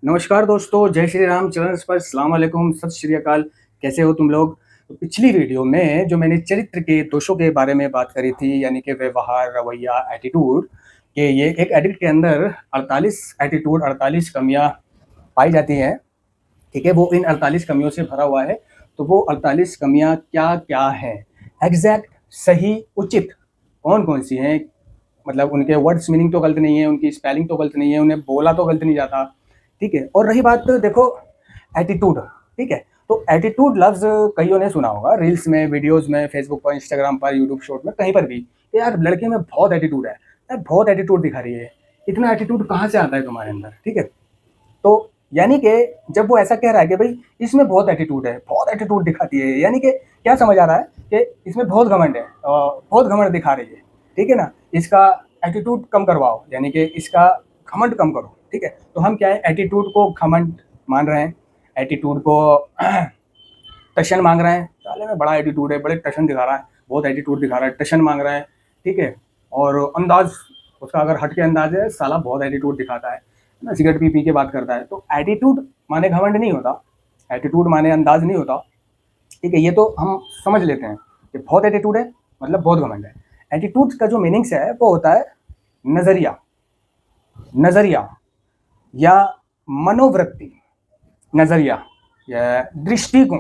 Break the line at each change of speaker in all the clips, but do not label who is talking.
नमस्कार दोस्तों, जय श्री राम। चरण पर अस्सलाम वालेकुम, सत श्री अकाल। कैसे हो तुम लोग? तो पिछली वीडियो में जो मैंने चरित्र के दोषों के बारे में बात करी थी, यानी कि व्यवहार, रवैया, एटीट्यूड, कि ये एक एडिक्ट के अंदर 48 एटीट्यूड, 48 कमियां पाई जाती हैं। ठीक है, वो इन 48 कमियों से भरा हुआ है। तो वो 48 कमियां क्या क्या हैं, एग्जैक्ट, सही, उचित कौन कौन सी हैं? मतलब उनके वर्ड्स मीनिंग तो गलत नहीं है, उनकी स्पेलिंग तो गलत नहीं है, उन्हें बोला तो गलत नहीं जाता। ठीक है। और रही बात, देखो, एटीट्यूड। ठीक है, तो एटीट्यूड लफ्ज कईयों ने सुना होगा, रील्स में, वीडियोस में, फेसबुक पर, इंस्टाग्राम पर, यूट्यूब शॉर्ट में, कहीं पर भी, कि यार लड़के में बहुत एटीट्यूड है, यार बहुत एटीट्यूड दिखा रही है। इतना एटीट्यूड कहाँ से आता है तुम्हारे अंदर? ठीक है, तो यानी कि जब वो ऐसा कह रहा है कि भाई इसमें बहुत एटीट्यूड है, बहुत एटीट्यूड दिखाती है, यानी कि क्या समझ आ रहा है कि इसमें बहुत घमंड है, बहुत घमंड दिखा रही है। ठीक है ना, इसका एटीट्यूड कम करवाओ, यानी कि इसका घमंड कम करो। ठीक है, तो हम क्या है, एटीट्यूड को घमंड मान रहे हैं, एटीट्यूड को टशन मांग रहे हैं। साले में बड़ा एटीट्यूड है, बड़े टशन दिखा रहा है, बहुत एटीट्यूड दिखा रहा है, टशन मांग रहा है। ठीक है, और अंदाज उसका अगर हट के अंदाज है, साला बहुत एटीट्यूड दिखाता है ना, सिगरेट पी के बात करता है। तो एटीट्यूड माने घमंड नहीं होता, एटीट्यूड माने अंदाज नहीं होता। ठीक है, ये तो हम समझ लेते हैं कि बहुत एटीट्यूड है मतलब बहुत घमंड है। एटीट्यूड का जो मीनिंग्स है वो होता है नजरिया, नजरिया या मनोवृत्ति, नजरिया या दृष्टिकोण,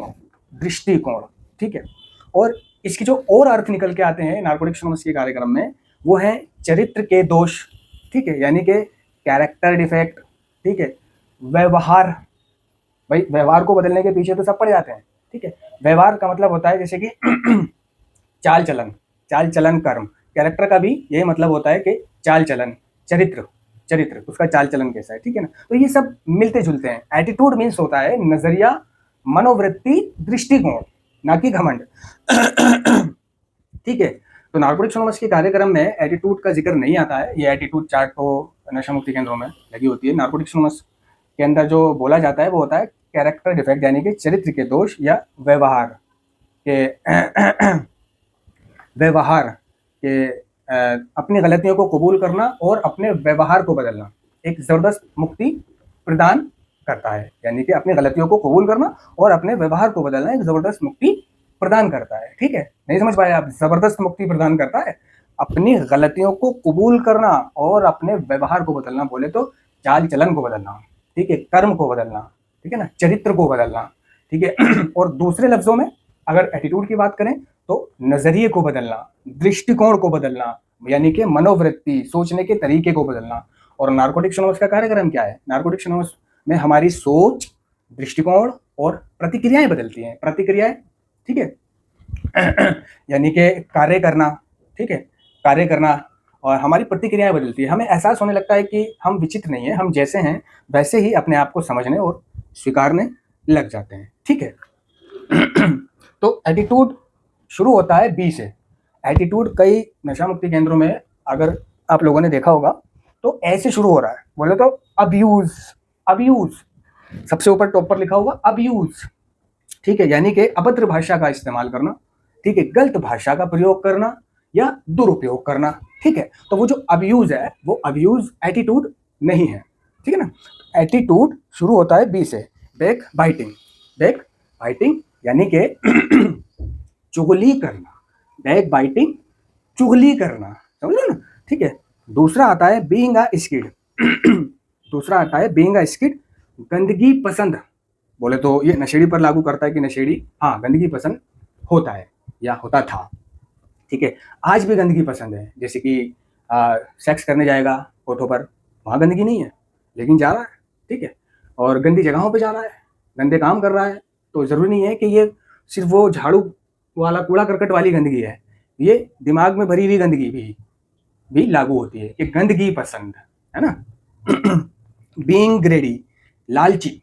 दृष्टिकोण। ठीक है, और इसके जो और अर्थ निकल के आते हैं नार्कोटिक्स एनोनिमस के कार्यक्रम में, वो है चरित्र के दोष। ठीक है, यानी कि कैरेक्टर डिफेक्ट। ठीक है, व्यवहार, भाई व्यवहार को बदलने के पीछे तो सब पड़ जाते हैं। ठीक है, व्यवहार का मतलब होता है जैसे कि चाल चलन, चाल चलन कर्म। कैरेक्टर का भी यही मतलब होता है कि चाल चलन, चरित्र, चरित्र उसका चाल चलन कैसा है। ठीक है ना, तो ये सब मिलते जुलते हैं। एटीट्यूड मीन्स होता है नजरिया, मनोवृत्ति, दृष्टिकोण, ना कि घमंड। ठीक है, तो नार्कोटिक्स एनोनिमस के कार्यक्रम में एटीट्यूड का जिक्र नहीं आता है। ये एटीट्यूड चार्ट तो नशा मुक्ति केंद्रों में लगी होती है। नार्कोटिक्स एनोनिमस के अंदर जो बोला जाता है वो होता है कैरेक्टर डिफेक्ट, यानी कि चरित्र के दोष या व्यवहार के व्यवहार के अपनी गलतियों को कबूल करना और अपने व्यवहार को बदलना एक जबरदस्त मुक्ति प्रदान करता है। यानी कि अपनी गलतियों को कबूल करना और अपने व्यवहार को बदलना एक जबरदस्त मुक्ति प्रदान करता है। ठीक है, नहीं समझ पाए आप? जबरदस्त मुक्ति प्रदान करता है, अपनी गलतियों को कबूल करना और अपने व्यवहार को बदलना, बोले तो चाल चलन को बदलना। ठीक है, कर्म को बदलना। ठीक है ना, चरित्र को बदलना। ठीक है, और दूसरे लफ्जों में अगर एटीट्यूड की बात करें तो नजरिए को बदलना, दृष्टिकोण को बदलना, यानी कि मनोवृत्ति, सोचने के तरीके को बदलना। और नार्कोटिक्स एनोनिमस का कार्यक्रम क्या है? नार्कोटिक्स एनोनिमस में हमारी सोच, दृष्टिकोण और प्रतिक्रियाएं बदलती हैं। प्रतिक्रियाएं, ठीक है, यानी कि कार्य करना। ठीक है, कार्य करना, और हमारी प्रतिक्रियाएं बदलती है। हमें एहसास होने लगता है कि हम विचित्र नहीं है, हम जैसे हैं वैसे ही अपने आप को समझने और स्वीकारने लग जाते हैं। ठीक है, तो एटीट्यूड शुरू होता है बी से। एटीट्यूड कई नशा मुक्ति केंद्रों में अगर आप लोगों ने देखा होगा तो ऐसे शुरू हो रहा है, बोले तो अब्यूज, अब्यूज सबसे ऊपर टॉप पर लिखा होगा, अब्यूज। ठीक है, यानी कि अभद्र भाषा का इस्तेमाल करना। ठीक है, गलत भाषा का प्रयोग करना या दुरुपयोग करना। ठीक है, तो वो जो अब्यूज है वो अब्यूज एटीट्यूड नहीं है। ठीक है ना, एटीट्यूड शुरू होता है बी से, बैक बाइटिंग। बैक बाइटिंग यानी कि चुगली करना, बैक बाइटिंग, चुगली करना, समझ लो ना। ठीक है, दूसरा आता है बीइंग अ स्किड। दूसरा आता है बीइंग अ स्किड, गंदगी पसंद। बोले तो ये नशेड़ी पर लागू करता है कि नशेड़ी हाँ गंदगी पसंद होता है या होता था। ठीक है, आज भी गंदगी पसंद है, जैसे कि सेक्स करने जाएगा कोठों पर, वहाँ गंदगी नहीं है लेकिन जा रहा है। ठीक है, और गंदी जगहों पे जा रहा है, गंदे काम कर रहा है। तो ज़रूरी नहीं है कि ये सिर्फ वो झाड़ू वाला कूड़ा करकट वाली गंदगी है, ये दिमाग में भरी हुई गंदगी भी लागू होती है कि गंदगी पसंद है ना। बीइंग ग्रेडी, लालची,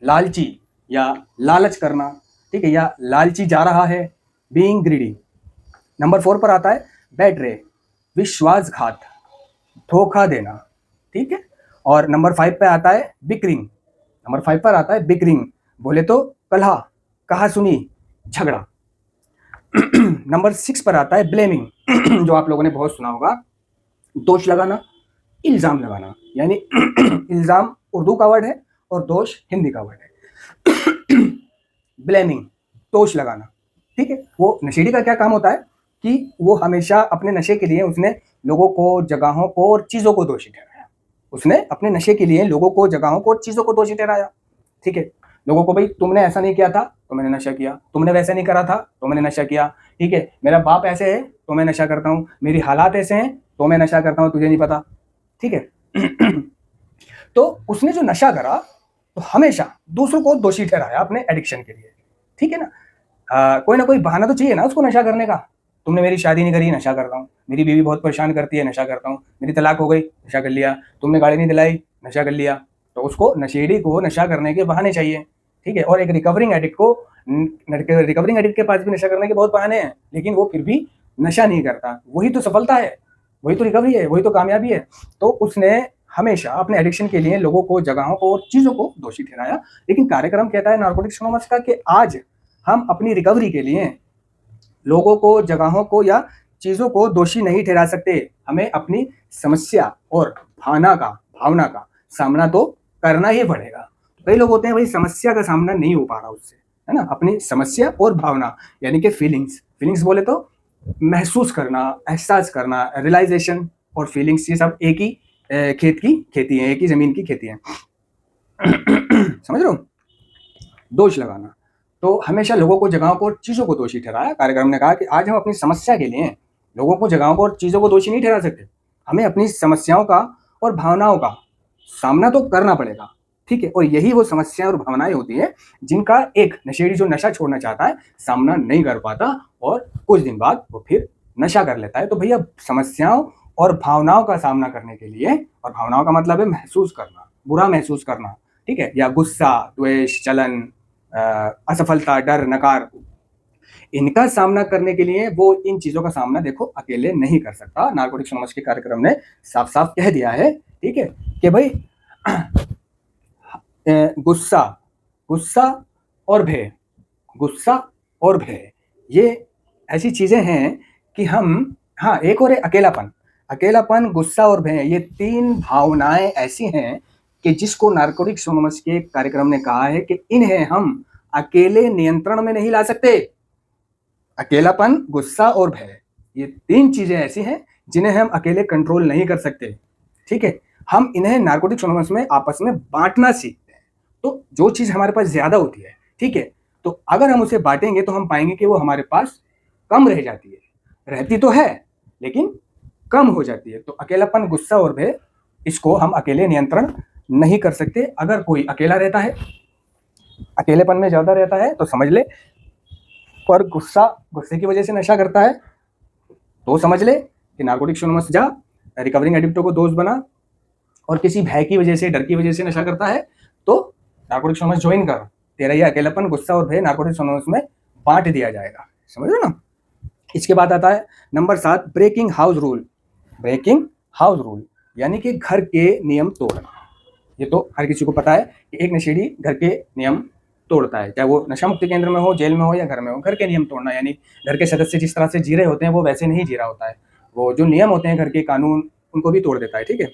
लालची या लालच करना। ठीक है, या लालची जा रहा है, बीइंग ग्रीडी। नंबर 4 पर आता है बैटरे, विश्वासघात, धोखा देना। ठीक है, और नंबर 5 पे आता है बिक्रिंग। नंबर 5 पर आता है बिक्रिंग, बोले तो कलह, कहा सुनी, झगड़ा। नंबर 6 पर आता है ब्लेमिंग, जो आप लोगों ने बहुत सुना होगा, दोष लगाना, इल्जाम लगाना। यानी इल्जाम उर्दू का वर्ड है और दोष हिंदी का वर्ड है। ब्लेमिंग, दोष लगाना, ठीक है। वो नशेड़ी का क्या काम होता है कि वो हमेशा अपने नशे के लिए उसने लोगों को, जगहों को और चीजों को दोषी ठहराया। उसने अपने नशे के लिए लोगों को, जगहों को और चीजों को दोषी ठहराया, ठीक है। लोगों को, भाई तुमने ऐसा नहीं किया था तो मैंने नशा किया, तुमने वैसे नहीं करा था तो मैंने नशा किया, ठीक है। मेरा बाप ऐसे है तो मैं नशा करता हूँ, मेरी हालात ऐसे हैं तो मैं नशा करता हूँ, तुझे नहीं पता, ठीक है। तो उसने जो नशा करा तो हमेशा दूसरों को दोषी ठहराया अपने एडिक्शन के लिए, ठीक है ना। कोई ना कोई बहाना तो चाहिए ना उसको नशा करने का। तुमने मेरी शादी नहीं करी, नशा करता हूँ, मेरी बीवी बहुत परेशान करती है, नशा करता हूँ, मेरी तलाक हो गई, नशा कर लिया, तुमने गाड़ी नहीं दिलाई, नशा कर लिया। तो उसको, नशेड़ी को नशा करने के बहाने चाहिए, ठीक है। और एक रिकवरिंग एडिक्ट को, रिकवरिंग एडिक्ट के पास भी नशा करने के बहुत बहाने हैं, लेकिन वो फिर भी नशा नहीं करता। वही तो सफलता है, वही तो रिकवरी है, वही तो कामयाबी है। तो उसने हमेशा अपने एडिक्शन के लिए लोगों को, जगहों को और चीजों को दोषी ठहराया। लेकिन कार्यक्रम कहता है नारकोटिक्स एनोनिमस का कि आज हम अपनी रिकवरी के लिए लोगों को, जगहों को या चीजों को दोषी नहीं ठहरा सकते। हमें अपनी समस्या और भावना का सामना तो करना ही पड़ेगा। कई लोग होते हैं भाई समस्या का सामना नहीं हो पा रहा उससे, है ना। अपनी समस्या और भावना यानी कि फीलिंग्स बोले तो महसूस करना, एहसास करना, रियलाइजेशन और फीलिंग्स, ये सब एक ही खेत की खेती है, एक ही जमीन की खेती है। समझ रहे हो। दोष लगाना, तो हमेशा लोगों को, जगहों को और चीजों को दोषी ठहराया। कार्यक्रम ने कहा कि आज हम अपनी समस्या के लिए लोगों को, जगहों को और चीजों को दोषी नहीं ठहरा सकते। हमें अपनी समस्याओं का और भावनाओं का सामना तो करना पड़ेगा, ठीक है। और यही वो समस्याएं और भावनाएं होती है जिनका एक नशेड़ी जो नशा छोड़ना चाहता है सामना नहीं कर पाता और कुछ दिन बाद वो फिर नशा कर लेता है। तो भैया समस्याओं और भावनाओं का सामना करने के लिए, और भावनाओं का मतलब है महसूस करना, बुरा महसूस करना, ठीक है, या गुस्सा, द्वेष, जलन, असफलता, डर, नकार, इनका सामना करने के लिए वो इन चीजों का सामना देखो अकेले नहीं कर सकता। नारकोटिक्स एनोनिमस के कार्यक्रम ने साफ साफ कह दिया है, ठीक है, कि भाई गुस्सा और भय, गुस्सा और भय, ये ऐसी चीजें हैं कि हम, हाँ, एक और है अकेलापन, गुस्सा और भय, ये तीन भावनाएं ऐसी हैं कि जिसको नारकोटिक्स एनोनिमस के कार्यक्रम ने कहा है कि इन्हें हम अकेले नियंत्रण में नहीं ला सकते। अकेलापन, गुस्सा और भय, ये तीन चीजें ऐसी हैं जिन्हें हम अकेले कंट्रोल नहीं कर सकते, ठीक है। हम इन्हें नारकोटिक्स एनोनिमस में आपस में बांटना सीखते हैं। तो जो चीज हमारे पास ज्यादा होती है, ठीक है, तो अगर हम उसे बांटेंगे तो हम पाएंगे कि वो हमारे पास कम रह जाती है, रहती तो है लेकिन कम हो जाती है। तो अकेलापन, गुस्सा और भय, इसको हम अकेले नियंत्रण नहीं कर सकते। अगर कोई अकेला रहता है, अकेलेपन में ज्यादा रहता है तो समझ ले, और गुस्से की वजह से नशा करता है तो समझ ले कि नारकोटिक्स एनोनिमस जा, रिकवरिंग एडिक्टों को दोस्त बना, और किसी भय की वजह से, डर की वजह से नशा करता है तो नारकोटिक्स एनोनिमस ज्वाइन कर, तेरा ये अकेलापन, गुस्सा और भय नारकोटिक्स एनोनिमस में बांट दिया जाएगा। समझ रहे ना। इसके बाद आता है नंबर 7, ब्रेकिंग हाउस रूल, यानी कि घर के नियम तोड़ना। ये तो हर किसी को पता है कि एक नशेड़ी घर के नियम तोड़ता है, चाहे वो नशा मुक्ति केंद्र में हो, जेल में हो या घर में हो। घर के नियम तोड़ना यानी घर के सदस्य जिस तरह से जी रहे होते हैं वो वैसे नहीं जी रहा होता है, वो जो नियम होते हैं घर के, कानून, उनको भी तोड़ देता है, ठीक है।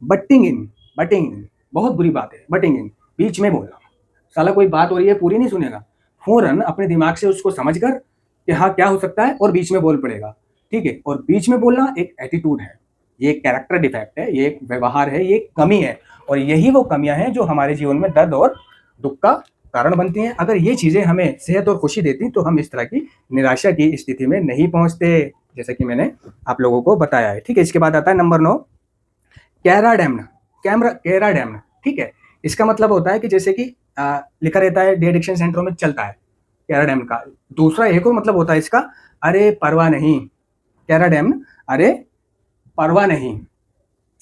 बटिंग इन बहुत बुरी बात है। बटिंग इन, बीच में बोलना। साला कोई बात हो रही है, पूरी नहीं सुनेगा, फौरन अपने दिमाग से उसको समझकर कि हाँ क्या हो सकता है और बीच में बोल पड़ेगा, ठीक है। और बीच में बोलना एक एटीट्यूड है, ये एक कैरेक्टर डिफेक्ट है, ये एक व्यवहार है, ये एक कमी है, और यही वो कमियां हैं जो हमारे जीवन में दर्द और दुख का कारण बनती हैं। अगर ये चीजें हमें सेहत और खुशी देती तो हम इस तरह की निराशा की स्थिति में नहीं पहुंचते, जैसा कि मैंने आप लोगों को बताया है, ठीक है। इसके बाद आता है नंबर 9, कैराडेमन, ठीक है। इसका मतलब होता है कि जैसे कि लिखा रहता है डी एडिक्शन सेंटरों में चलता है कैराडेमन का। दूसरा एक और मतलब होता है इसका, अरे परवाह नहीं, कैराडेमन, अरे परवाह नहीं,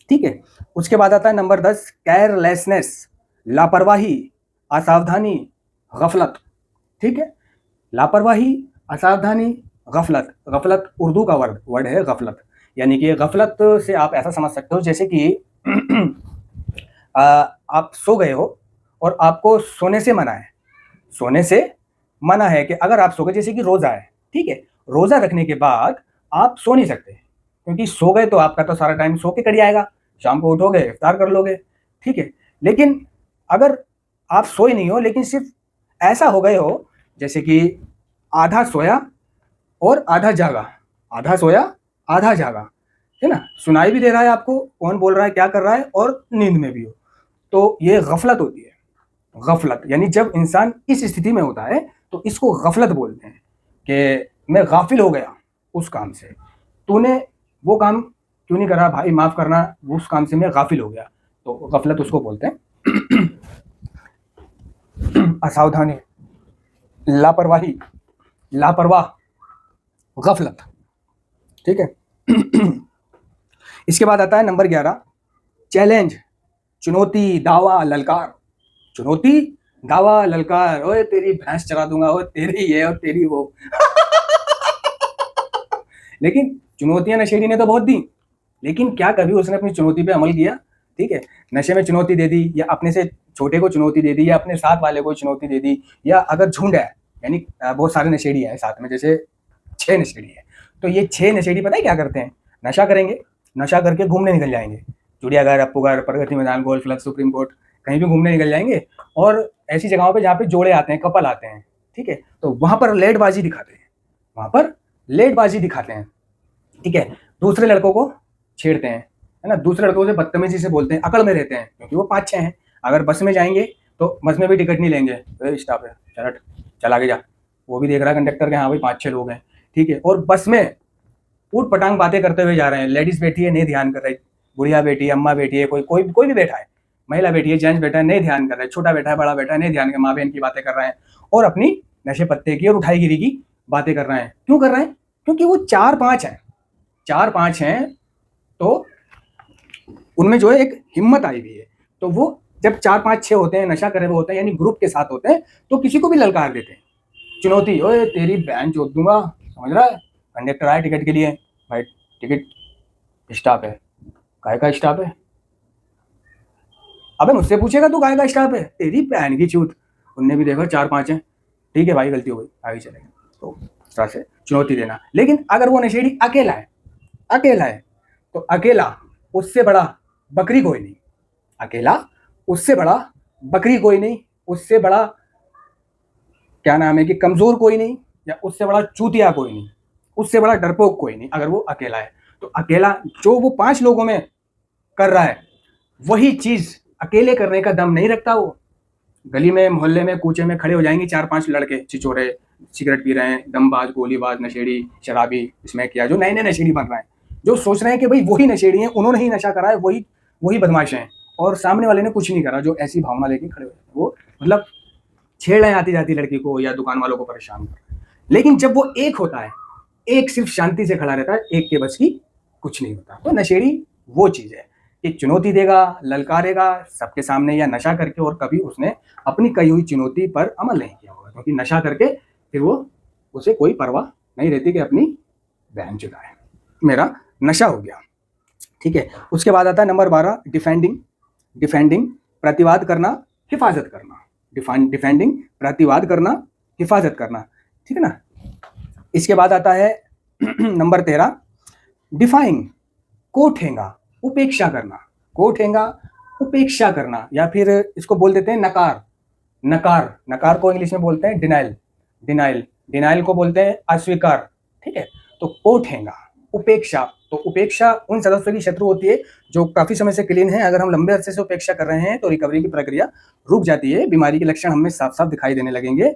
ठीक है। उसके बाद आता है नंबर 10, केयरलेसनेस, लापरवाही, असावधानी, गफलत, ठीक है। लापरवाही, असावधानी, गफलत उर्दू का वर्ड है गफलत, यानी कि गफलत से आप ऐसा समझ सकते हो जैसे कि आप सो गए हो और आपको सोने से मना है कि अगर आप सो गए, जैसे कि रोजा है, ठीक है, रोजा रखने के बाद आप सो नहीं सकते, क्योंकि सो गए तो आपका तो सारा टाइम सो के कट जाएगा, शाम को उठोगे इफ्तार कर लोगे, ठीक है। लेकिन अगर आप सोए नहीं हो, लेकिन सिर्फ ऐसा हो गए हो जैसे कि आधा सोया और आधा जागा, आधा सोया आधा जागा, है ना, सुनाई भी दे रहा है आपको कौन बोल रहा है, क्या कर रहा है, और नींद में भी हो, तो ये गफलत होती है। गफलत यानी जब इंसान इस स्थिति में होता है तो इसको गफलत बोलते हैं कि मैं गाफिल हो गया उस काम से, तूने वो काम क्यों नहीं करा भाई, माफ करना, उस काम से मैं गाफिल हो गया, तो गफलत उसको बोलते हैं। असावधानी, लापरवाही, लापरवाह, गफलत, ठीक है। इसके बाद आता है नंबर 11, चैलेंज, चुनौती, दावा, ललकार। चुनौती, दावा, ललकार, ओए तेरी भैंस चरा दूंगा, ओए तेरी ये और तेरी वो। लेकिन चुनौतियां नशेड़ी ने तो बहुत दी, लेकिन क्या कभी उसने अपनी चुनौती पे अमल किया? ठीक है, नशे में चुनौती दे दी, या अपने से छोटे को चुनौती दे दी, या अपने साथ वाले को चुनौती दे दी, या अगर झुंड है यानी बहुत सारे नशेड़ी हैं साथ में, जैसे 6 नशेड़ी है, तो ये 6 नशेड़ी पता है क्या करते हैं? नशा करेंगे, नशा करके घूमने निकल जाएंगे, चिड़ियाघर, Appughar, Pragati Maidan, golf club, supreme court, कहीं भी घूमने निकल जाएंगे, और ऐसी जगहों पे जहाँ पे जोड़े आते हैं, कपल आते हैं, ठीक है, तो वहां पर लेटबाजी दिखाते हैं, वहां पर लेटबाजी दिखाते हैं, ठीक है, दूसरे लड़कों को छेड़ते हैं, है ना, दूसरे लड़कों से बदतमीजी से बोलते हैं, अकड़ में रहते हैं क्योंकि वो 5-6 हैं। अगर बस में जाएंगे तो बस में भी टिकट नहीं लेंगे, स्टॉप है, चल हट, चल आगे जा, वो भी देख रहा है कंडक्टर के, हाँ भाई 5-6 लोग हैं, ठीक है, और बस में ऊट पटांग बातें करते हुए जा रहे हैं, लेडीज बैठी है नहीं ध्यान कर रही, बुढ़िया बैठी है, अम्मा बैठी है, कोई कोई कोई भी बैठा है, महिला बैठी है, जेंट्स बैठा है, नहीं ध्यान कर रहा है, छोटा बैठा है, बड़ा बैठा है, नहीं ध्यान कर, माँ बहन की बातें कर रहे हैं, और अपनी नशे पत्ते की और उठाईगिरी की बातें कर रहे हैं। क्यों कर रहे हैं? क्योंकि वो 4-5 हैं, 4-5 हैं, तो उनमें जो है एक हिम्मत आई हुई है, तो वो जब 4-5-6 होते हैं, नशा करे हुए होते हैं, यानी ग्रुप के साथ होते हैं, तो किसी को भी ललकार देते हैं, चुनौती, ओए तेरी बहन जोत दूंगा, समझ रहा है, कंडक्टर आया टिकट के लिए, भाई टिकट स्टॉप है, काय का स्टॉप है, अबे मुझसे पूछेगा तू काय का स्टॉप है, तेरी बहन की चूत, उनने भी देखा 4-5 है, ठीक है भाई गलती हो गई, आगे चलेंगे, तो इस तरह से चुनौती देना। लेकिन अगर वो नशेड़ी अकेला है, अकेला है, तो अकेला उससे बड़ा बकरी कोई नहीं, अकेला उससे बड़ा बकरी कोई नहीं, उससे बड़ा क्या नाम है कि कमजोर कोई नहीं, या उससे बड़ा चूतिया कोई नहीं, उससे बड़ा डरपोक कोई नहीं, अगर वो अकेला है। तो अकेला जो वो 5 लोगों में कर रहा है, वही चीज अकेले करने का दम नहीं रखता। वो गली में, मोहल्ले में, कूचे में खड़े हो जाएंगे 4-5 लड़के छिचोरे, सिगरेट पी रहे हैं, दमबाज, गोलीबाज, नशेड़ी, शराबी, इसमें किया, जो नए नए नशेड़ी बन रहे हैं, जो सोच रहे हैं कि भाई वही नशेड़ी हैं, उन्होंने ही नशा करा है, वही वही बदमाश हैं, और सामने वाले ने कुछ नहीं करा, जो ऐसी भावना लेके खड़े हो जाते हैं, वो मतलब छेड़ रहे हैं आती जाती लड़की को, या दुकान वालों को परेशान कर रहे हैं। लेकिन जब वो एक होता है, एक सिर्फ शांति से खड़ा रहता है, एक के बस की कुछ नहीं होता। तो नशेड़ी वो चीज है कि चुनौती देगा, ललकारेगा सबके सामने, या नशा करके, और कभी उसने अपनी कही हुई चुनौती पर अमल नहीं किया होगा, क्योंकि नशा करके फिर वो, उसे कोई परवाह नहीं रहती कि अपनी बहन चुदाए, मेरा नशा हो गया, ठीक है। उसके बाद आता है नंबर 12, डिफेंडिंग, डिफेंडिंग, प्रतिवाद करना, हिफाजत करना, डिफेंडिंग, प्रतिवाद करना, हिफाजत करना, ठीक है ना। इसके बाद आता है नंबर 13, डिफाइंग, कोठेंगा, उपेक्षा करना, कोठेंगा, उपेक्षा करना, या फिर इसको बोल देते हैं नकार, नकार, नकार को इंग्लिश में बोलते हैं डिनाइल, डिनाइल, डिनाइल को बोलते हैं अस्वीकार, ठीक है। तो कोठेंगा, उपेक्षा, तो उपेक्षा उन सदस्यों की शत्रु होती है जो काफी समय से क्लीन है, अगर हम लंबे अरसे से उपेक्षा कर रहे हैं तो रिकवरी की प्रक्रिया रुक जाती है, बीमारी के लक्षण हमें साफ साफ दिखाई देने लगेंगे,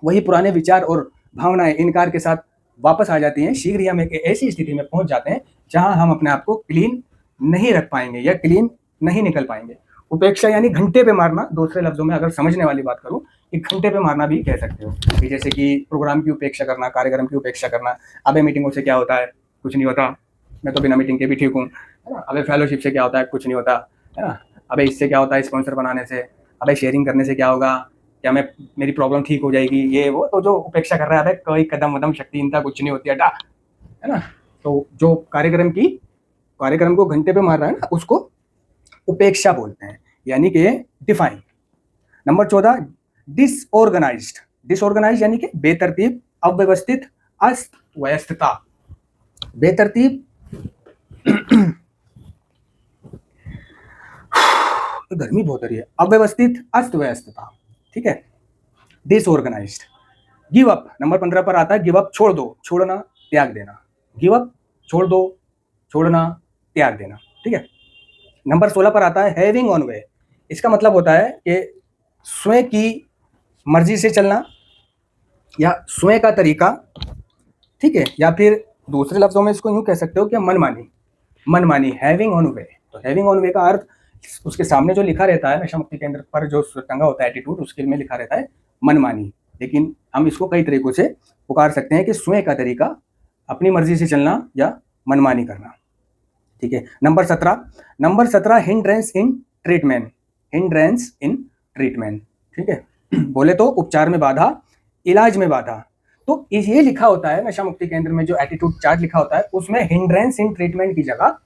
वही पुराने विचार और भावनाएं इनकार के साथ वापस आ जाती हैं, शीघ्र ही हम एक ऐसी स्थिति में पहुंच जाते हैं जहां हम अपने आप को क्लीन नहीं रख पाएंगे, या क्लीन नहीं निकल पाएंगे। उपेक्षा यानी घंटे पे मारना, दूसरे लफ्जों में अगर समझने वाली बात करूं, कि घंटे पे मारना भी कह सकते हो, कि जैसे कि प्रोग्राम की उपेक्षा करना, कार्यक्रम की उपेक्षा करना, अबे मीटिंगों से क्या होता है, कुछ नहीं होता, मैं तो बिना मीटिंग के भी ठीक हूँ, है ना, अबे फेलोशिप से क्या होता है, कुछ नहीं होता, है ना, अबे इससे क्या होता है, स्पॉन्सर बनाने से, अबे शेयरिंग करने से क्या होगा, क्या मैं, मेरी प्रॉब्लम ठीक हो जाएगी, ये वो, तो जो उपेक्षा कर रहा है कोई कदम वदम शक्तिहीनता कुछ नहीं होती, हटा, है ना। तो जो कार्यक्रम को घंटे पे मार रहा है ना, उसको उपेक्षा बोलते हैं, यानी कि डिफाइन। नंबर 14, डिसऑर्गेनाइज्ड, डिसऑर्गेनाइज्ड यानी कि बेतरतीब, अव्यवस्थित, अव्यवस्थिता, बेतरतीब, तो गर्मी बहुत हो रही है। अव्यवस्थित, अस्त व्यस्तता, ठीक है, डिसऑर्गेनाइज्ड। गिव अप नंबर 15 पर आता है, गिव अप छोड़ दो, छोड़ना, त्याग देना। गिव अप छोड़ दो, छोड़ना, त्याग देना, ठीक है। नंबर 16 पर आता है हैविंग ऑन वे। इसका मतलब होता है कि स्वयं की मर्जी से चलना या स्वयं का तरीका, ठीक है, या फिर दूसरे लफ्जों में इसको यूं कह सकते हो कि मनमानी, मनमानी, हैविंग ऑन वे। तो हैविंग ऑन वे का अर्थ उसके सामने जो लिखा रहता है नशा मुक्ति केंद्र पर जो टंगा होता है एटीट्यूड, उसके में लिखा रहता है मनमानी, लेकिन हम इसको कई तरीकों से पुकार सकते हैं कि स्वयं का तरीका, अपनी मर्जी से चलना या मनमानी करना, ठीक है। Number 17 hindrance in treatment, hindrance in treatment, ठीक है, बोले तो उपचार में बाधा, इलाज में बाधा। तो ये लिखा होता है नशा मुक्ति केंद्र में जो एटीट्यूड चार्ट लिखा होता है उसमें हिंड्रेंस इन ट्रीटमेंट की जगह,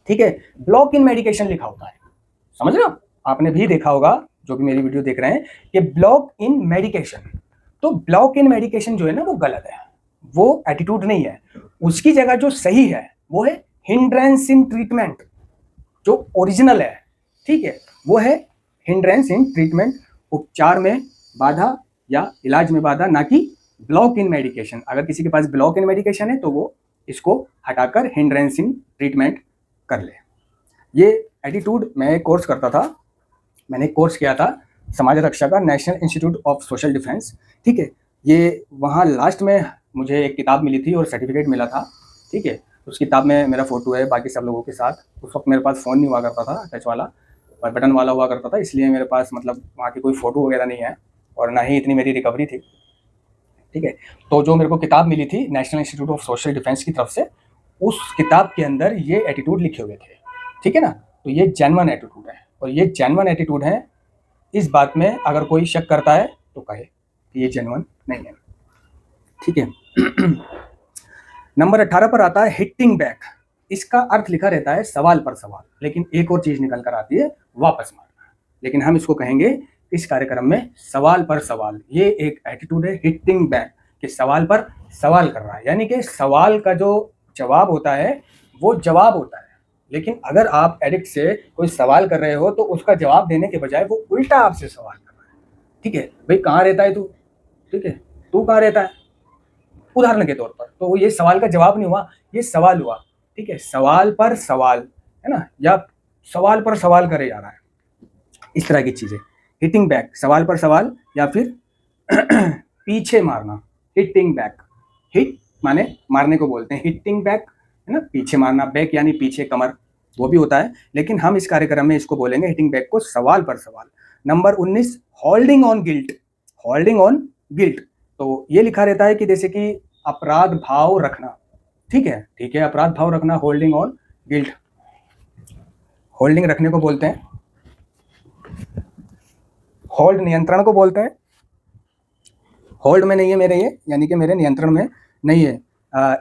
ठीक है, ब्लॉक इन मेडिकेशन लिखा होता है। समझ रहे हो? आपने भी देखा होगा जो भी मेरी वीडियो देख रहे हैं कि ब्लॉक इन मेडिकेशन, तो ब्लॉक इन मेडिकेशन जो है ना वो गलत है, वो एटीट्यूड नहीं है। उसकी जगह जो सही है वो है हिंड्रेंस इन ट्रीटमेंट, जो ओरिजिनल है, ठीक है, वो है हिंड्रेंस इन ट्रीटमेंट, उपचार में बाधा या इलाज में बाधा, ना कि ब्लॉक इन मेडिकेशन। अगर किसी के पास ब्लॉक इन मेडिकेशन है तो वो इसको हटाकर हिंड्रेंस इन ट्रीटमेंट कर ले। ये एटीट्यूड मैं एक कोर्स करता था, मैंने एक कोर्स किया था समाज रक्षा का, national institute of social defence, ठीक है। ये वहाँ लास्ट में मुझे एक किताब मिली थी और सर्टिफिकेट मिला था, ठीक है। उस किताब में मेरा फोटो है बाकी सब लोगों के साथ। उस वक्त मेरे पास फ़ोन नहीं हुआ करता था टच वाला, और बटन वाला हुआ करता था, इसलिए मेरे पास मतलब वहाँ की कोई फ़ोटो वगैरह नहीं है और ना ही इतनी मेरी रिकवरी थी, ठीक है। तो जो मेरे को किताब मिली थी national institute of social defence की तरफ से, उस किताब के अंदर ये एटीट्यूड लिखे हुए थे, ठीक है ना। तो ये जेन्युइन एटीट्यूड है, और ये जेन्युइन एटीट्यूड है। इस बात में अगर कोई शक करता है तो कहे कि ये जेन्युइन नहीं है, ठीक है। नंबर 18 पर आता है हिटिंग बैक। इसका अर्थ लिखा रहता है सवाल पर सवाल, लेकिन एक और चीज निकल कर आती है वापस मारना, लेकिन हम इसको कहेंगे इस कार्यक्रम में सवाल पर सवाल। ये एक एटीट्यूड है हिटिंग बैक, कि सवाल पर सवाल कर रहा है, यानी कि सवाल का जो जवाब होता है वो जवाब होता है। लेकिन अगर आप एडिक्ट से कोई सवाल कर रहे हो तो उसका जवाब देने के बजाय वो उल्टा आपसे सवाल कर रहा है, ठीक है। भाई कहाँ रहता है तू, ठीक है, तू कहाँ रहता है, उदाहरण के तौर पर। तो ये सवाल का जवाब नहीं हुआ, ये सवाल हुआ, ठीक है। सवाल पर सवाल है ना, या सवाल पर सवाल करे जा रहा है, इस तरह की चीजें। हिटिंग बैक, सवाल पर सवाल, या फिर पीछे मारना, हिटिंग बैक। हिट माने मारने को बोलते हैं, हिटिंग बैक है ना, पीछे मारना, बैक यानी पीछे, कमर, वो भी होता है, लेकिन हम इस कार्यक्रम में इसको बोलेंगे हिटिंग बैक को सवाल पर सवाल। Number 19 holding on guilt, holding on guilt. तो ये लिखा रहता है कि जैसे कि अपराध भाव रखना, ठीक है, ठीक है, अपराध भाव रखना, होल्डिंग ऑन गिल्ट। होल्डिंग रखने को बोलते हैं, होल्ड नियंत्रण को बोलते हैं। होल्ड में नहीं है मेरे ये, यानी कि मेरे नियंत्रण में नहीं है।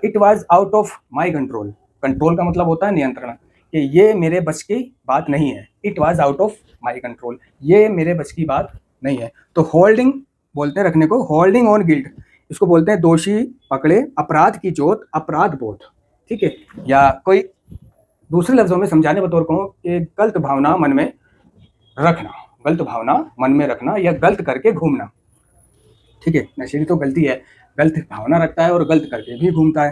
It was out of my control, control का मतलब होता है नियंत्रण, कि ये मेरे बस की बात नहीं है। It was out of my control, ये मेरे बस की बात नहीं है। तो होल्डिंग बोलते हैं रखने को, होल्डिंग ऑन गिल्ट, इसको बोलते हैं दोषी पकड़े, अपराध की जोत, अपराध बोध, ठीक है। या कोई दूसरे लफ्जों में समझाने बतौर कहूँ कि गलत भावना मन में रखना, गलत भावना मन में रखना या गलत करके घूमना, ठीक है। नशेड़ी तो गलती है, गलत भावना रखता है और गलत करके भी घूमता है,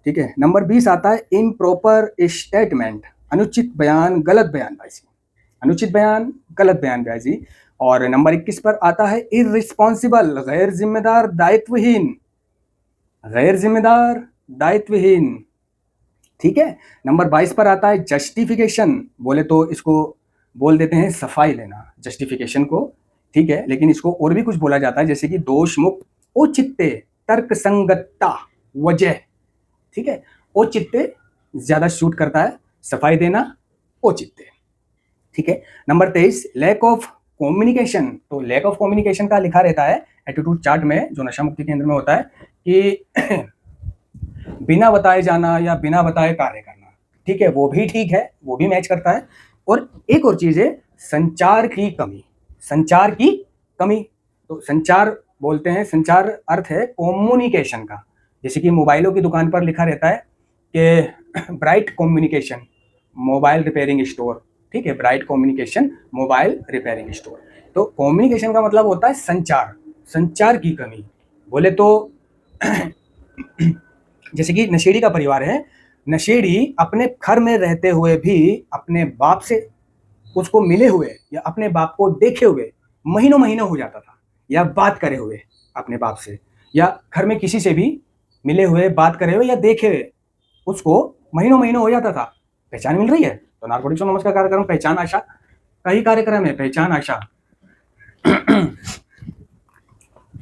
ठीक है। नंबर 20 आता है इम्प्रॉपर स्टेटमेंट, अनुचित बयान, गलत बयानबाजी, अनुचित बयान, गलत बयानबाजी। और नंबर 21 पर आता है इररिस्पॉन्सिबल, गैर जिम्मेदार, दायित्वहीन, गैर जिम्मेदार, दायित्वहीन, ठीक है। नंबर 22 पर आता है जस्टिफिकेशन, बोले तो इसको बोल देते हैं सफाई लेना, जस्टिफिकेशन को, ठीक है, लेकिन इसको और भी कुछ बोला जाता है, जैसे कि दोष मुक्त, औचित्य, तर्क संगतता, वजह, ठीक है। औचित्य ज्यादा शूट करता है, सफाई देना, औचित्य, ठीक है। Number 23 lack of communication. तो लैक ऑफ कम्युनिकेशन का लिखा रहता है एटीट्यूड चार्ट में जो नशा मुक्ति केंद्र में होता है कि बिना बताए जाना या बिना बताए कार्य करना, ठीक है, वो भी ठीक है, वो भी मैच करता है। और एक और चीज है संचार की कमी, संचार की कमी। तो संचार बोलते हैं, संचार अर्थ है कम्युनिकेशन का, जैसे कि मोबाइलों की दुकान पर लिखा रहता है कि bright communication, mobile repairing store, ठीक है, bright communication mobile repairing store. तो कम्युनिकेशन का मतलब होता है संचार, संचार की कमी। बोले तो जैसे कि नशेड़ी का परिवार है, नशेड़ी अपने घर में रहते हुए भी अपने बाप से उसको मिले हुए या अपने बाप को देखे हुए महीनों महीनों हो जाता था, या बात करे हुए अपने बाप से, या घर में किसी से भी मिले हुए, बात करे हुए या देखे हुए उसको महीनों महीनों हो जाता था। पहचान मिल रही है? तो नार्कोटिक्स एनोनिमस का कार्यक्रम पहचान आशा का ही कार्यक्रम है, पहचान आशा।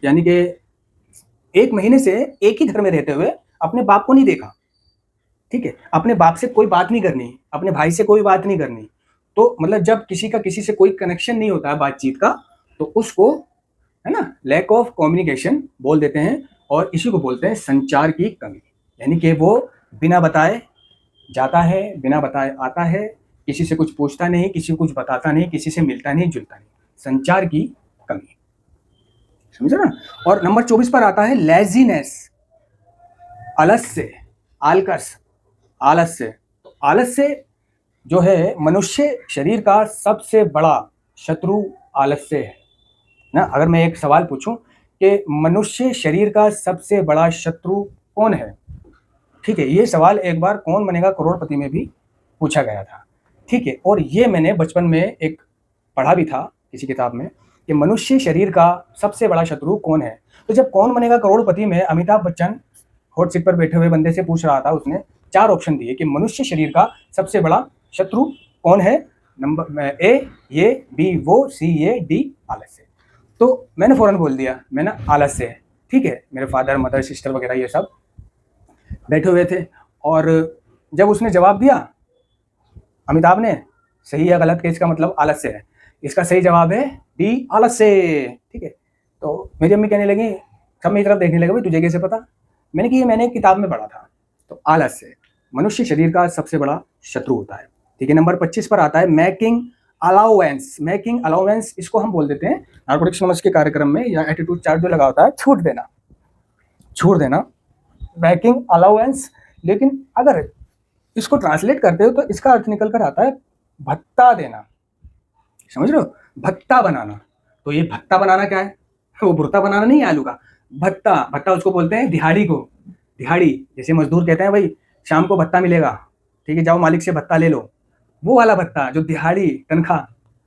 यानी कि 1 महीने से एक ही घर में रहते हुए अपने बाप को नहीं देखा, ठीक है, अपने बाप से कोई बात नहीं करनी, अपने भाई से कोई बात नहीं करनी। तो मतलब जब किसी का किसी से कोई कनेक्शन नहीं होता है बातचीत का, तो उसको, है ना, लैक ऑफ कम्युनिकेशन बोल देते हैं, और इसी को बोलते हैं संचार की कमी। यानी कि वो बिना बताए जाता है, बिना बताए आता है, किसी से कुछ पूछता नहीं, किसी को कुछ बताता नहीं, किसी से मिलता नहीं, जुलता नहीं, संचार की कमी। समझे ना? और नंबर 24 पर आता है लेजीनेस, आलस्य, आलकस, आलस्य। तो आलस्य जो है मनुष्य शरीर का सबसे बड़ा शत्रु आलस्य है ना। अगर मैं एक सवाल पूछूं कि मनुष्य शरीर का सबसे बड़ा शत्रु कौन है, ठीक है, ये सवाल एक बार कौन बनेगा करोड़पति में भी पूछा गया था, ठीक है। और ये मैंने बचपन में एक पढ़ा भी था किसी किताब में कि मनुष्य शरीर का सबसे बड़ा शत्रु कौन है। तो जब कौन बनेगा करोड़पति में अमिताभ बच्चन हॉट सीट पर बैठे हुए बंदे से पूछ रहा था, उसने 4 ऑप्शन दिए कि मनुष्य शरीर का सबसे बड़ा शत्रु कौन है। नंबर ए ये, बी वो, सी ये, डी आलस्य। तो मैंने फौरन बोल दिया, मैंने आलस्य है, ठीक है। मेरे फादर मदर सिस्टर वगैरह ये सब बैठे हुए थे, और जब उसने जवाब दिया अमिताभ ने, सही या गलत, के इसका मतलब आलस्य है, इसका सही जवाब है डी आलस्य, ठीक है। तो मेरी अम्मी कहने लगी, सब मेरी तरफ देखने लगे, भाई तुझे कैसे पता? मैंने कि ये मैंने किताब में पढ़ा था। तो आलस्य मनुष्य शरीर का सबसे बड़ा शत्रु होता है, ठीक है। नंबर 25 पर आता है मेकिंग अलाउंस। मेकिंग अलाउंस, इसको हम बोल देते हैं नार्कोटिक्स एनोनिमस के कार्यक्रम में, या एटीट्यूड चार्ट जो लगा होता है, छूट देना, छूट देना, मेकिंग अलाउंस। लेकिन अगर इसको ट्रांसलेट करते हो तो इसका अर्थ निकल कर आता है भत्ता देना, समझ रहे हो, भत्ता बनाना। तो ये भत्ता बनाना क्या है? वो भुर्ता बनाना नहीं है आलू का, भत्ता, भत्ता उसको बोलते हैं दिहाड़ी को, दिहाड़ी। जैसे मजदूर कहते हैं भाई शाम को भत्ता मिलेगा, ठीक है, जाओ मालिक से भत्ता ले लो, वो वाला भत्ता जो दिहाड़ी, तनख्वाह,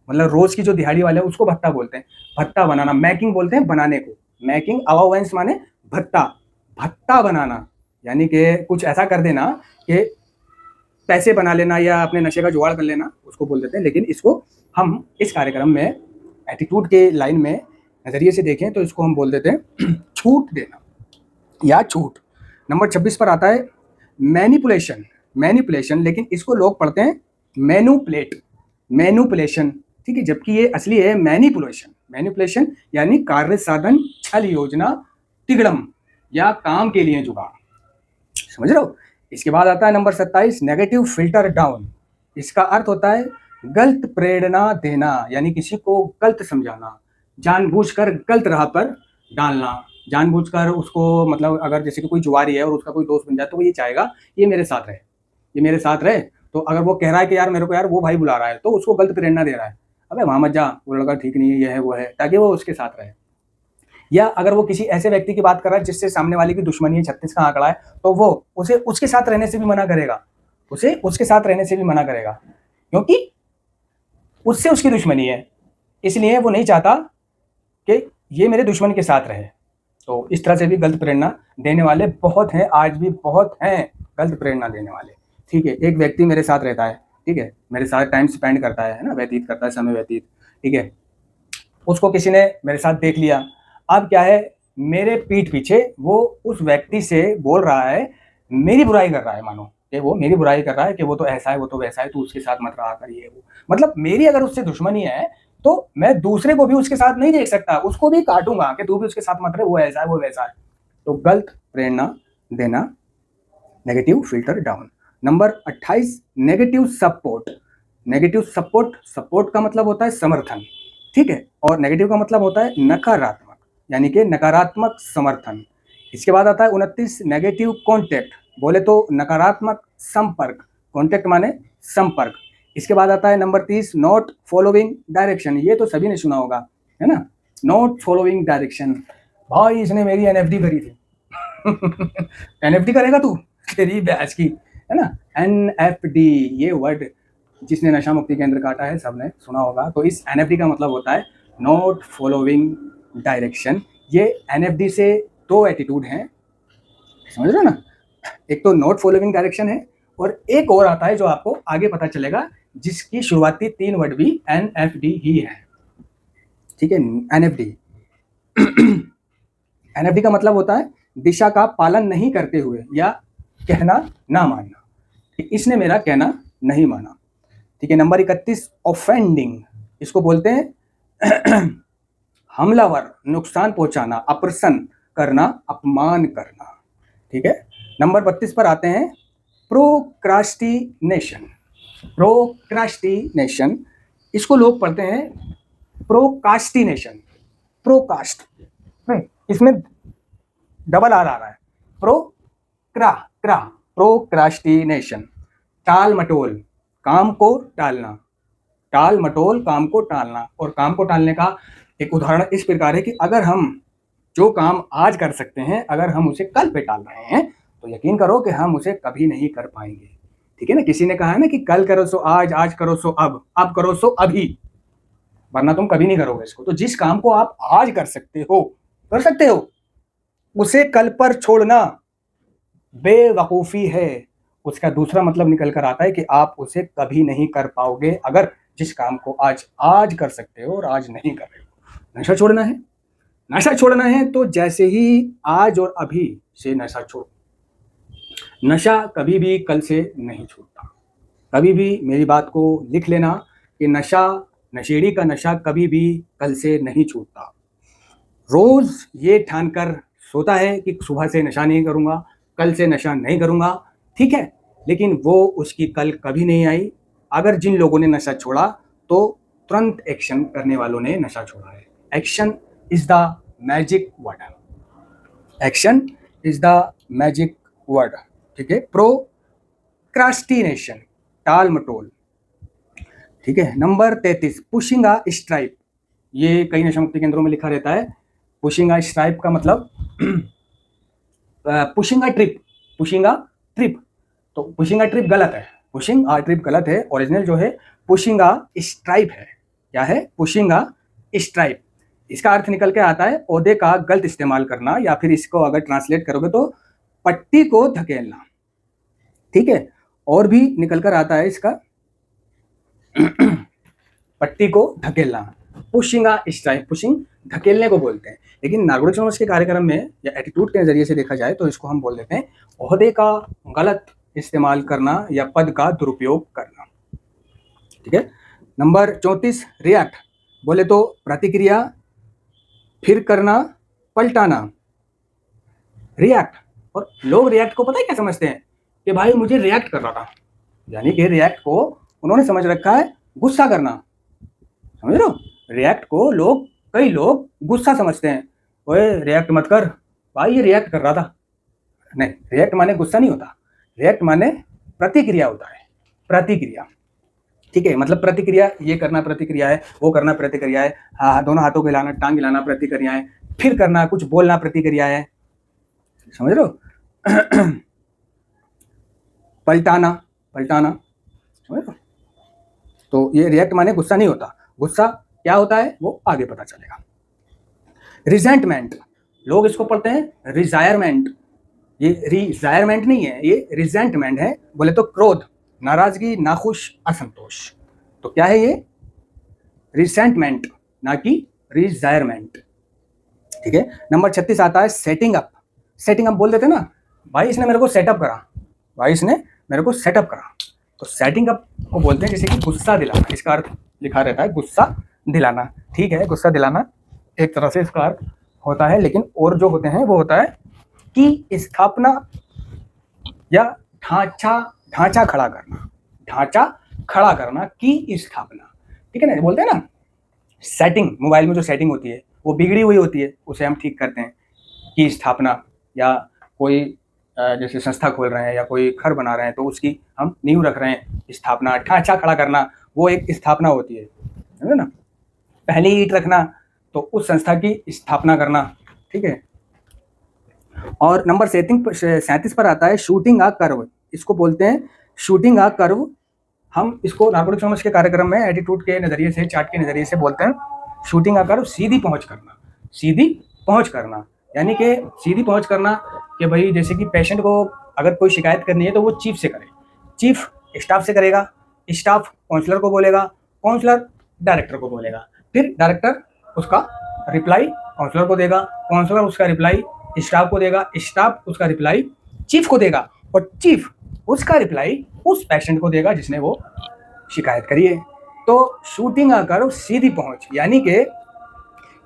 मतलब रोज की जो दिहाड़ी वाले उसको भत्ता बोलते हैं। भत्ता बनाना, मैकिंग बोलते हैं बनाने को, मैकिंग अलाउंस माने भत्ता, भत्ता बनाना, यानी कि कुछ ऐसा कर देना कि पैसे बना लेना या अपने नशे का जुगाड़ कर लेना, उसको बोल देते हैं। लेकिन इसको हम इस कार्यक्रम में एटीट्यूड के लाइन में नजरिए से देखें तो इसको हम बोल देते हैं छूट देना या छूट। नंबर 26 पर आता है मैनिपुलेशन, मैनिपुलेशन, लेकिन इसको लोग पढ़ते हैं मैनुपुलेट, मैनुपुलेशन, ठीक है, जबकि ये असली है मैनिपुलेशन। मैनिपुलेशन यानी कार्य साधन, छल योजना, तिगड़म या काम के लिए जुगाड़, समझ रहे हो। इसके बाद आता है नंबर 27 नेगेटिव फिल्टर डाउन। इसका अर्थ होता है गलत प्रेरणा देना, यानी किसी को गलत समझाना, जानबूझकर गलत राह पर डालना, जानबूझकर उसको, मतलब अगर जैसे कि कोई जुआरी है और उसका कोई दोस्त बन जाए तो वो ये चाहेगा ये मेरे साथ रहे, ये मेरे साथ रहे। तो अगर वो कह रहा है कि यार मेरे को यार वो भाई बुला रहा है, तो उसको गलत प्रेरणा दे रहा है, अबे वहां मत जा, वो लड़का ठीक नहीं है, ये है वो है, ताकि वो उसके साथ रहे। या अगर वो किसी ऐसे व्यक्ति की बात कर रहा है जिससे सामने वाले की दुश्मनी है, 36 का आंकड़ा है, तो वो उसे उसके साथ रहने से भी मना करेगा, उसे उसके साथ रहने से भी मना करेगा, क्योंकि उससे उसकी दुश्मनी है, इसलिए वो नहीं चाहता कि ये मेरे दुश्मन के साथ रहे। तो इस तरह से भी गलत प्रेरणा देने वाले बहुत हैं, आज भी बहुत हैं गलत प्रेरणा देने वाले, ठीक है। एक व्यक्ति मेरे साथ रहता है, ठीक है, मेरे साथ टाइम स्पेंड करता है ना, व्यतीत करता है, समय व्यतीत, ठीक है। उसको किसी ने मेरे साथ देख लिया, अब क्या है, मेरे पीठ पीछे वो उस व्यक्ति से बोल रहा है, मेरी बुराई कर रहा है, मानो कि वो मेरी बुराई कर रहा है कि वो तो ऐसा है, वो तो वैसा है, तू उसके साथ मत रहा कर, ये वो, मतलब मेरी अगर उससे दुश्मनी है तो मैं दूसरे को भी उसके साथ नहीं देख सकता, उसको भी काटूंगा कि तू भी उसके साथ मत रहे, वो ऐसा है, वो वैसा है। तो गलत प्रेरणा देना, negative filter down. Number 28 negative support. Negative support, support का मतलब होता है समर्थन, ठीक है, और नेगेटिव का मतलब होता है नकारात्मक, यानी कि नकारात्मक समर्थन। इसके बाद आता है 29 नेगेटिव कॉन्टेक्ट। बोले तो नकारात्मक संपर्क, कॉन्टेक्ट माने संपर्क। इसके बाद आता है नंबर 30 नॉट फॉलोइंग डायरेक्शन। ये तो सभी ने सुना होगा, है ना, नॉट फॉलोइंग डायरेक्शन। भाई इसने मेरी एनएफडी करी थी एनएफडी करेगा तू, तेरी बैच की, है ना। एनएफडी ये वर्ड जिसने नशा मुक्ति केंद्र काटा है सबने सुना होगा। तो इस एनएफडी का मतलब होता है नॉट फॉलोइंग डायरेक्शन। ये एनएफडी से दो एटीट्यूड हैं, समझ रहे हो ना। एक तो नॉट फॉलोइंग डायरेक्शन है और एक और आता है जो आपको आगे पता चलेगा, जिसकी शुरुआती 3 वर्ड भी एनएफडी ही है, ठीक है। एनएफडी एनएफडी का मतलब होता है दिशा का पालन नहीं करते हुए या कहना ना मानना। इसने मेरा कहना नहीं माना, ठीक है। नंबर 31 ऑफेंडिंग, इसको बोलते हैं हमलावर, नुकसान पहुंचाना, अप्रसन्न करना, अपमान करना, ठीक है। नंबर 32 पर आते हैं प्रोक्रास्टिनेशन। प्रोक्रास्टिनेशन इसको लोग पढ़ते हैं प्रोकास्टिनेशन, प्रोकास्ट, इसमें डबल आर आ रहा है। प्रोक्रास्टिनेशन, टाल मटोल, काम को टालना, टाल मटोल काम को टालना। और काम को टालने का एक उदाहरण इस प्रकार है कि अगर हम जो काम आज कर सकते हैं अगर हम उसे कल पे टाल रहे हैं तो यकीन करो कि हम उसे कभी नहीं कर पाएंगे, ठीक है ना। किसी ने कहा है ना कि कल करो सो आज, आज करो सो अब करो सो अभी, वरना तुम कभी नहीं करोगे इसको। तो जिस काम को आप आज कर सकते हो उसे कल पर छोड़ना बेवकूफ़ी है। उसका दूसरा मतलब निकल कर आता है कि आप उसे कभी नहीं कर पाओगे अगर जिस काम को आज कर सकते हो और आज नहीं कर रहे हो। नशा छोड़ना है, नशा छोड़ना है तो जैसे ही आज और अभी से नशा छोड़ो। नशा कभी भी कल से नहीं छूटता। कभी भी मेरी बात को लिख लेना कि नशा, नशेड़ी का नशा कभी भी कल से नहीं छूटता। रोज ये ठान कर सोता है कि सुबह से नशा नहीं करूँगा, कल से नशा नहीं करूँगा, ठीक है, लेकिन वो उसकी कल कभी नहीं आई। अगर जिन लोगों ने नशा छोड़ा तो तुरंत एक्शन करने वालों ने नशा छोड़ा है। Action is the magic word, action is the magic word, ठीक है। प्रोक्रास्टिनेशन, टाल मटोल, ठीक है। Number 33 pushing a stripe. ये कई नशा मुक्ति केंद्रों में लिखा रहता है। पुशिंग अ स्ट्राइप का मतलब pushing a trip, pushing a trip. तो पुशिंग अ ट्रिप गलत है, पुशिंग अ ट्रिप गलत है। ओरिजिनल जो है पुशिंग अ स्ट्राइप है। क्या है? Pushing a stripe. इसका अर्थ निकल के आता है ओहदे का गलत इस्तेमाल करना, या फिर इसको अगर ट्रांसलेट करोगे तो पट्टी को धकेलना, ठीक है। और भी निकल कर आता है इसका पट्टी को धकेलना, पुशिंग अ स्ट्राइप, पुशिंग धकेलने को बोलते हैं। लेकिन नागरिक समाज के कार्यक्रम में या एटीट्यूड के नजरिए से देखा जाए तो इसको हम बोल देते हैं ओहदे का गलत इस्तेमाल करना या पद का दुरुपयोग करना, ठीक है। नंबर 34 रिएक्ट, बोले तो प्रतिक्रिया, फिर करना, पलटाना, रिएक्ट। और लोग रिएक्ट को पता है क्या समझते हैं कि भाई मुझे रिएक्ट कर रहा था, यानी कि रिएक्ट को उन्होंने समझ रखा है गुस्सा करना, समझ रहे हो। रिएक्ट को कई लोग गुस्सा समझते हैं, ओए रिएक्ट मत कर भाई, ये रिएक्ट कर रहा था। नहीं, रिएक्ट माने गुस्सा नहीं होता, रिएक्ट माने प्रतिक्रिया होता है, प्रतिक्रिया, ठीक है। मतलब प्रतिक्रिया, ये करना प्रतिक्रिया है, वो करना प्रतिक्रिया है, हाँ दोनों हाथों को हिलाना, टांग हिलाना प्रतिक्रिया है, फिर करना, कुछ बोलना प्रतिक्रिया है, समझ रहे हो। पलटाना, पलटाना, समझ रहे हो। तो ये रिएक्ट माने गुस्सा नहीं होता, गुस्सा क्या होता है वो आगे पता चलेगा। रिजेंटमेंट, लोग इसको पढ़ते हैं रिजायरमेंट, ये रिजायरमेंट नहीं है, ये रिजेंटमेंट है। बोले तो क्रोध, नाराजगी, नाखुश, असंतोष। तो क्या है ये? रिसेंटमेंट, ना कि रिजायरमेंट, ठीक है। नंबर 36 आता है सेटिंग अप। सेटिंग अप बोल देते ना, भाई इसने मेरे को सेटअप करा, भाई इसने मेरे को सेटअप करा। तो सेटिंग अप को बोलते हैं जैसे कि गुस्सा दिलाना, इसका अर्थ लिखा रहता है गुस्सा दिलाना, ठीक है। गुस्सा दिलाना एक तरह से इसका अर्थ होता है, लेकिन और जो होते हैं वो होता है कि स्थापना या ढांचा खड़ा करना, ढांचा खड़ा करना की स्थापना, ठीक है ना। बोलते हैं ना सेटिंग, मोबाइल में जो सेटिंग होती है वो बिगड़ी हुई होती है, उसे हम ठीक करते हैं की स्थापना, या कोई जैसे संस्था खोल रहे हैं या कोई घर बना रहे हैं तो उसकी हम नींव रख रहे हैं, स्थापना, ढांचा खड़ा करना, वो एक स्थापना होती है ना। पहली ईंट रखना तो उस संस्था की स्थापना करना, ठीक है। और नंबर 37 पर आता है शूटिंग अ कर्व। इसको बोलते हैं शूटिंग अ कर्व। हम इसको नार्कोटिक समझ के कार्यक्रम में एटीट्यूड के नजरिए से, चार्ट के नजरिए से बोलते हैं शूटिंग अ कर्व, सीधी पहुंच करना, सीधी पहुंच करना। यानी कि सीधी पहुंच करना कि भाई जैसे कि पेशेंट को अगर कोई शिकायत करनी है तो वो चीफ से करे, चीफ स्टाफ से करेगा, स्टाफ काउंसलर को बोलेगा, काउंसलर डायरेक्टर को बोलेगा, फिर डायरेक्टर उसका रिप्लाई काउंसलर को देगा, काउंसलर उसका रिप्लाई स्टाफ को देगा, स्टाफ उसका रिप्लाई चीफ को देगा, और चीफ उसका रिप्लाई उस पेशेंट को देगा जिसने वो शिकायत करी है। तो शूटिंग अ कर्व, सीधी पहुंच, यानी कि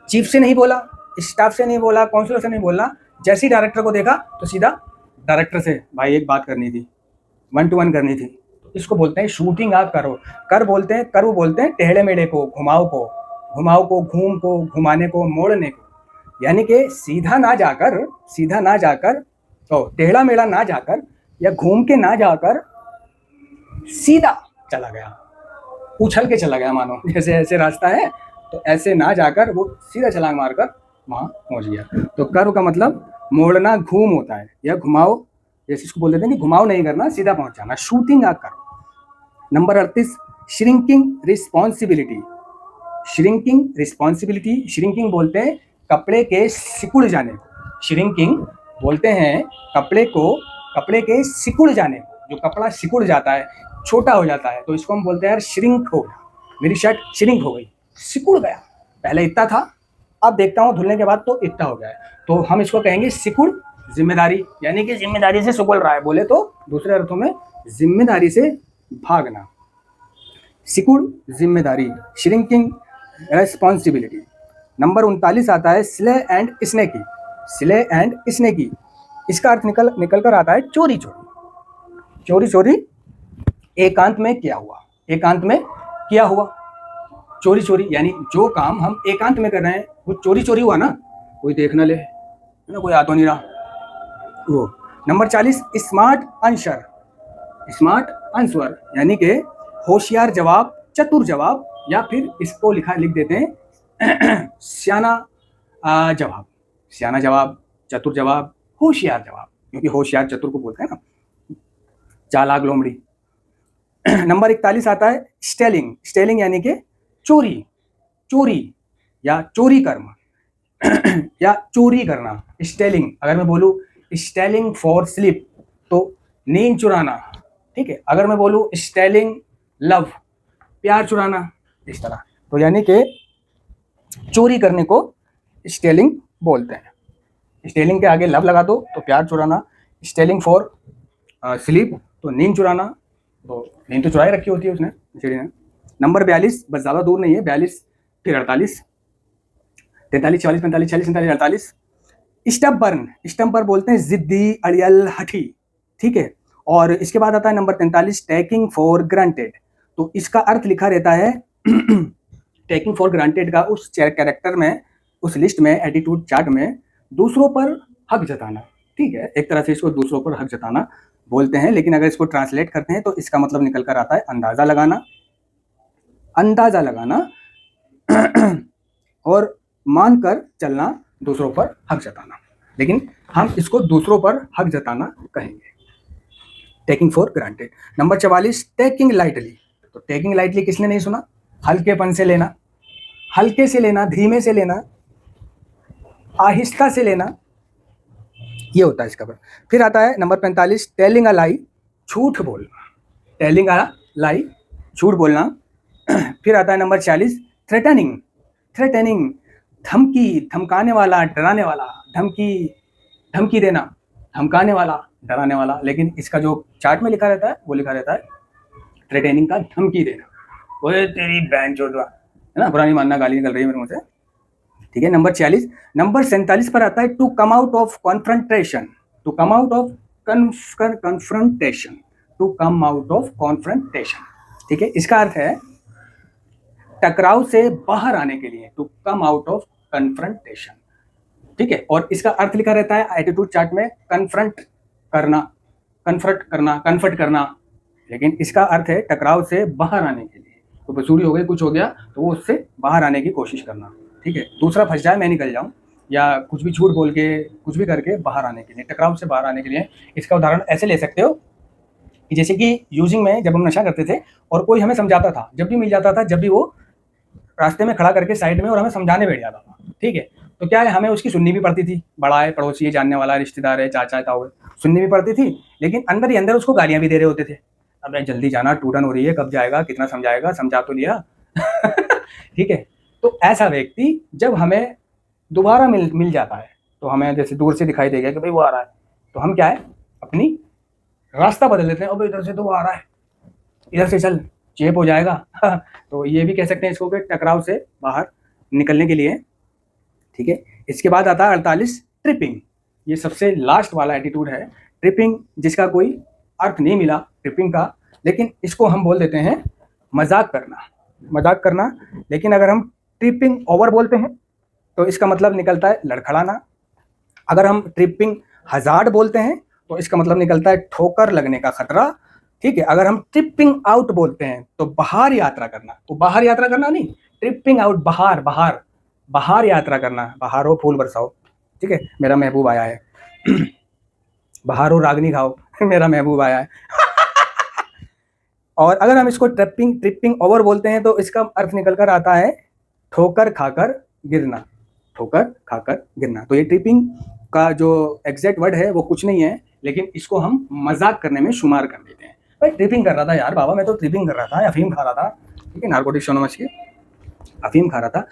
चीफ से नहीं बोला, स्टाफ से नहीं बोला, काउंसलर से नहीं बोला, जैसे ही डायरेक्टर को देखा तो सीधा डायरेक्टर से भाई एक बात करनी थी, 1 to 1 करनी थी। तो इसको बोलते हैं शूटिंग अ कर्व। कर्व बोलते हैं, कर्व बोलते हैं टेढ़े मेढ़े को, घुमाव को, घुमाव को, घूम को, घुमाने को, मोड़ने को। यानी कि सीधा ना जाकर तो टेढ़ा मेढ़ा ना जाकर या घूम के ना जाकर सीधा चला गया, उछल के चला गया, मानो जैसे ऐसे रास्ता है तो ऐसे ना जाकर वो सीधा छलांग मारकर वहां पहुंच गया। तो कर्व का मतलब मोड़ना, घूम होता है, या घुमाव, जैसे इसको बोल देते हैं कि घुमाव नहीं करना, सीधा पहुंच जाना, shooting a curve. Number 38 shrinking responsibility. Shrinking responsibility, shrinking बोलते हैं कपड़े के सिकुड़ जाने को, श्रिंकिंग बोलते हैं कपड़े के सिकुड़ जाने को। जो कपड़ा सिकुड़ जाता है, छोटा हो जाता है, तो इसको हम बोलते हैं यार श्रिंक हो गया, मेरी शर्ट श्रिंक हो गई, सिकुड़ गया, पहले इतना था अब देखता हूँ धुलने के बाद तो इतना हो गया है, तो हम इसको कहेंगे सिकुड़ जिम्मेदारी, यानी कि जिम्मेदारी से सिकुड़ रहा है, बोले तो दूसरे अर्थों में जिम्मेदारी से भागना, सिकुड़ जिम्मेदारी, श्रिंकिंग रेस्पॉन्सिबिलिटी। नंबर 39 आता है slay and sneaky. Slay and sneaky, इसका अर्थ निकल कर आता है चोरी चोरी, चोरी चोरी, एकांत में किया हुआ, एकांत में किया हुआ, चोरी चोरी, यानी जो काम हम एकांत में कर रहे हैं वो चोरी चोरी हुआ ना, कोई देख ना ले, है ना, कोई आ तो नहीं रहा वो। Number 40 smart answer. Smart answer यानी कि होशियार जवाब, चतुर जवाब, या फिर इसको लिख देते हैं सियाना जवाब, सियाना जवाब, चतुर जवाब, होशियार जवाब, क्योंकि होशियार चतुर को बोलते हैं ना, चालाक लोमड़ी। नंबर 41 आता है स्टेलिंग। स्टेलिंग यानी कि चोरी, चोरी या चोरी कर्म या चोरी करना, स्टेलिंग। अगर मैं बोलूँ स्टेलिंग फॉर स्लीप तो नींद चुराना, ठीक है। अगर मैं बोलूँ स्टेलिंग लव, प्यार चुराना, इस तरह। तो यानी कि चोरी करने को स्टेलिंग बोलते हैं। स्टेलिंग के आगे लव लगा दो तो प्यार चुराना, स्टेलिंग फॉर स्लीप तो नींद चुराना, तो नींद तो चुराई रखी होती है उसने, चिड़ी ने। नंबर 42, बस ज़्यादा दूर नहीं है, 42 फिर 48, 43, 44, 45, 46, 47, 48। स्टब बर्न, स्टम्प पर बोलते हैं जिद्दी, अड़ियल, हठी, ठीक है। और इसके बाद आता है नंबर 43 टेकिंग फॉर ग्रांटेड। तो इसका अर्थ लिखा रहता है टेकिंग फॉर ग्रांटेड का उस कैरेक्टर में, उस लिस्ट में, एटीट्यूड चार्ट में दूसरों पर हक जताना, ठीक है। एक तरह से इसको दूसरों पर हक जताना बोलते हैं, लेकिन अगर इसको ट्रांसलेट करते हैं तो इसका मतलब निकल कर आता है अंदाजा लगाना, अंदाजा लगाना और मानकर चलना, दूसरों पर हक जताना, लेकिन हम इसको दूसरों पर हक जताना कहेंगे, taking for granted. Number 44 taking lightly. तो टेकिंग लाइटली किसने नहीं सुना, हल्केपन से लेना, हल्के से लेना, धीमे से लेना, आहिस्ता से लेना, ये होता है इसका। फिर आता है नंबर 45 टेलिंग अ लाई, झूठ बोलना, टेलिंग अ लाई, झूठ बोलना। फिर आता है नंबर 46 थ्रेटनिंग, थ्रेटनिंग, धमकी, धमकाने वाला, डराने वाला, धमकी, धमकी देना, धमकाने वाला, डराने वाला, लेकिन इसका जो चार्ट में लिखा रहता है वो लिखा रहता है थ्रेटनिंग का धमकी देना, ओए तेरी बहन चोदवा, है ना, बुरा नहीं मानना, गाली निकल रही है मेरे मुंह से, ठीक है। नंबर 46। नंबर 47 पर आता है to come out of confrontation, to come out of confrontation, to come out of confrontation, ठीक है। इसका अर्थ है टकराव से बाहर आने के लिए, to come out of confrontation, ठीक है। और इसका अर्थ लिखा रहता है एटीट्यूड चार्ट में कन्फ्रंट, करना, कन्फर्ट करना, लेकिन इसका अर्थ है टकराव से बाहर आने के लिए। तो बसूड़ी हो गई, कुछ हो गया तो वो उससे बाहर आने की कोशिश करना, ठीक है। दूसरा फंस जाए मैं निकल जाऊँ, या कुछ भी झूठ बोल के कुछ भी करके बाहर आने के लिए, टकराव से बाहर आने के लिए। इसका उदाहरण ऐसे ले सकते हो कि जैसे कि यूजिंग में जब हम नशा करते थे और कोई हमें समझाता था, जब भी मिल जाता था, जब भी वो रास्ते में खड़ा करके साइड में और हमें समझाने बैठ जाता था, ठीक है, तो क्या है, हमें उसकी सुननी भी पड़ती थी। बड़ा है, पड़ोसी है, जानने वाला, रिश्तेदार है, चाचा है, ताऊ है, सुननी भी पड़ती थी, लेकिन अंदर ही अंदर उसको गालियां भी दे रहे होते थे। अबे जल्दी जाना, टूटन हो रही है, कब जाएगा, कितना समझाएगा, समझा तो लिया। ठीक है। तो ऐसा व्यक्ति जब हमें दोबारा मिल जाता है, तो हमें जैसे दूर से दिखाई देगा कि भाई वो आ रहा है, तो हम क्या है, अपनी रास्ता बदल लेते हैं। अब इधर से तो वो आ रहा है, इधर से चल, चेप हो जाएगा। तो ये भी कह सकते हैं इसको कि टकराव से बाहर निकलने के लिए, ठीक है। इसके बाद आता है 48 ट्रिपिंग। ये सबसे लास्ट वाला एटीट्यूड है, ट्रिपिंग, जिसका कोई अर्थ नहीं मिला ट्रिपिंग का, लेकिन इसको हम बोल देते हैं मजाक करना। लेकिन अगर हम ट्रिपिंग ओवर बोलते हैं तो इसका मतलब निकलता है लड़खड़ाना। अगर हम ट्रिपिंग हजार्ड बोलते हैं तो इसका मतलब निकलता है ठोकर लगने का खतरा, ठीक है। अगर हम ट्रिपिंग आउट बोलते हैं तो बाहर यात्रा करना, तो बाहर यात्रा करना नहीं, ट्रिपिंग आउट, बाहर यात्रा करना। बाहर हो फूल बरसाओ, ठीक है, मेरा महबूब आया है। बाहर हो रागनी खाओ, मेरा महबूब आया है। और अगर हम इसको ट्रिपिंग ओवर बोलते हैं तो इसका अर्थ निकल कर आता है ठोकर खाकर गिरना। तो ये ट्रिपिंग का जो एग्जैक्ट वर्ड है वो कुछ नहीं है, लेकिन इसको हम मजाक करने में शुमार कर देते हैं। भाई ट्रिपिंग कर रहा था यार बाबा, मैं तो ट्रिपिंग कर रहा था, अफीम खा रहा था, ठीक है, नारकोटिक्स एनोनिमस की अफीम खा रहा था।